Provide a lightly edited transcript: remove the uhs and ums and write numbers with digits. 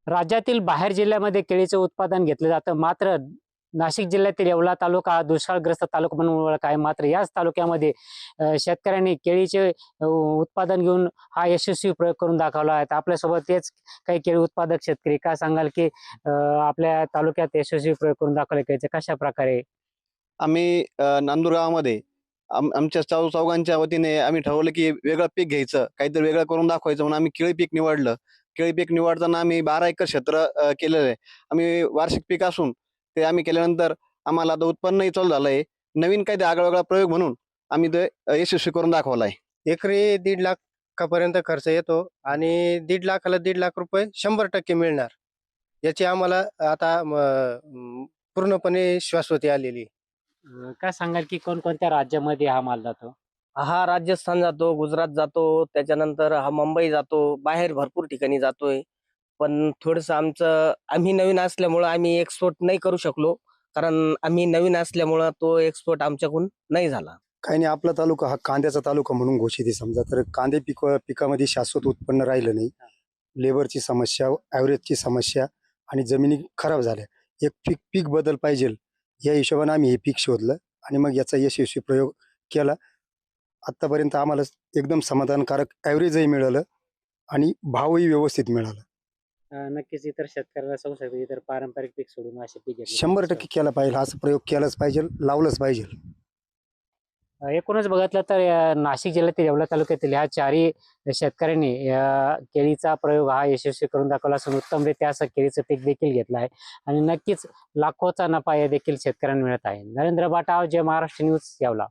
राज्यातील बाहेर जिल्ह्यामध्ये केळीचे उत्पादन घेतलं जातं, मात्र नाशिक जिल्ह्यातील येवला तालुका हा दुष्काळग्रस्त तालुका म्हणून ओळख आहे. मात्र याच तालुक्यामध्ये शेतकऱ्यांनी केळीचे उत्पादन घेऊन हा यशस्वी प्रयोग करून दाखवला आहे. आपल्यासोबत तेच काही केळी उत्पादक शेतकरी. काय सांगाल की आपल्या तालुक्यात यशस्वी प्रयोग करून दाखवले केळीचे कशा प्रकारे? आम्ही नांदूर गावामध्ये आमच्या चौघांच्या वतीने आम्ही ठरवलं की वेगळं पीक घ्यायचं, काहीतरी वेगळं करून दाखवायचं म्हणून आम्ही केळी पीक निवडलं. केळी पीक निवडताना आम्ही 12 एकर क्षेत्र केलेलं आहे. आम्ही वार्षिक पीक असून ते आम्ही केल्यानंतर आम्हाला आता उत्पन्नही चालू झालंय. नवीन काहीतरी आगळा-वेगळा प्रयोग म्हणून आम्ही ते यशस्वी करून दाखवला आहे. एकरी 1.5 लाखापर्यंत खर्च येतो आणि 1.5 लाखाला 1.5 लाख रुपये 100% मिळणार. याची आम्हाला आता पूर्णपणे शाश्वती आलेली. काय सांगाल की कोणकोणत्या राज्यामध्ये हा माल जातो? हा राजस्थान जातो, गुजरात जातो, त्याच्यानंतर हा मुंबई जातो, बाहेर भरपूर ठिकाणी जातोय. पण थोडंसं आम्ही नवीन असल्यामुळं आम्ही एक्सपोर्ट नाही करू शकलो. कारण आम्ही नवीन असल्यामुळं तो एक्सपोर्ट आमच्याकडून नाही झाला. काही नाही, आपला तालुका हा कांद्याचा तालुका म्हणून घोषित आहे. समजा तर कांदे पिकामध्ये शाश्वत उत्पन्न राहिलं नाही. लेबरची समस्या, ॲव्हरेजची समस्या आणि जमिनी खराब झाल्या. एक पीक बदल पाहिजे या हिशोबाने आम्ही हे पीक शोधलं आणि मग याचा यशस्वी प्रयोग केला. आत्तापर्यंत आम्हाला एकदम समाधानकारक ॲव्हरेजही मिळालं आणि भावही व्यवस्थित मिळाला. नक्कीच इतर शेतकऱ्याला सांगू शकतो इतर पारंपरिक पीक सोडून असे पीक घेतले 100% केला पाहिजे. हा प्रयोग केलाच पाहिजे, लावलंच पाहिजे. एकूणच बघितलं तर नाशिक जिल्ह्यातील येवला तालुक्यातील ह्या चारही शेतकऱ्यांनी केळीचा प्रयोग हा यशस्वी करून दाखवला असून उत्तमरित्या असं केळीचं पीक देखील घेतलं आहे आणि नक्कीच लाखोचा नफा या देखील शेतकऱ्यांना मिळत आहे. नरेंद्र बाटाव, जय महाराष्ट्र न्यूज, येवला.